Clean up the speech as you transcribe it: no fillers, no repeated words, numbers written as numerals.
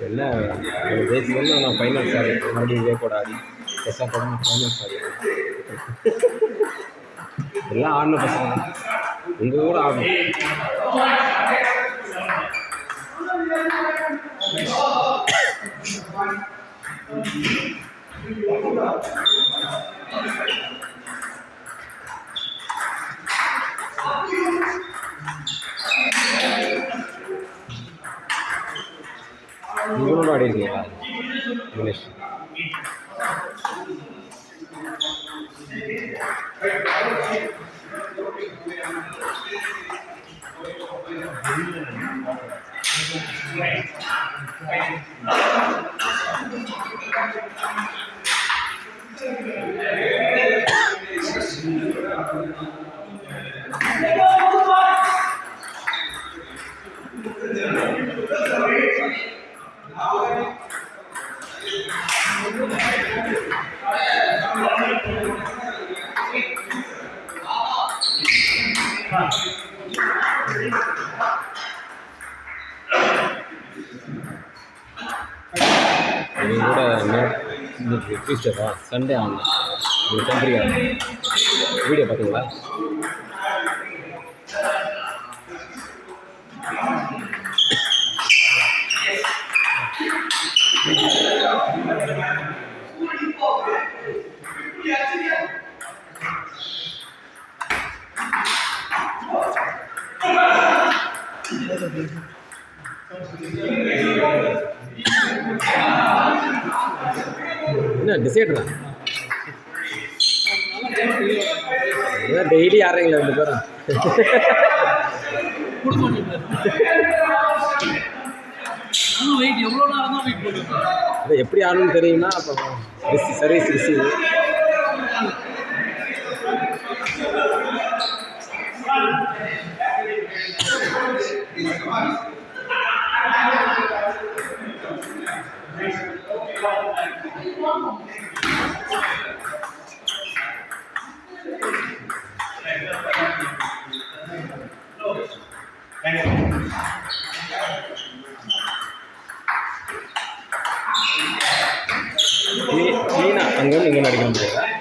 என்ன ஜெயிச்சு நான் ஃபைனல்ஸ் ஆடி மறுபடியும் இதே கூட ஆடி பெருசாக கூட நான் ஃபைனல்ஸ் ஆடி எல்லாம் ஆடின பசங்க உங்கள் கூட ஆடணும். நீங்களோட ஆடி இருக்கீங்களா இங்கிலீஷ்? நீங்கள் கூட இன்னைக்கு டியூஸ்டேவா சண்டே ஆகணும் நீங்கள் கண்ட்ரி ஆகணும். வீடியோ பார்த்தீங்களா? என்ன டிசைடரா டெய்லி ஆடுறீங்களா 2 பேரும்? எப்படி ஆடணும்னு தெரியும்னா அப்போ சர்வீஸ் ரிசீவ் க்ளீனாக அங்கே இங்கே நடிக்க முடியாது.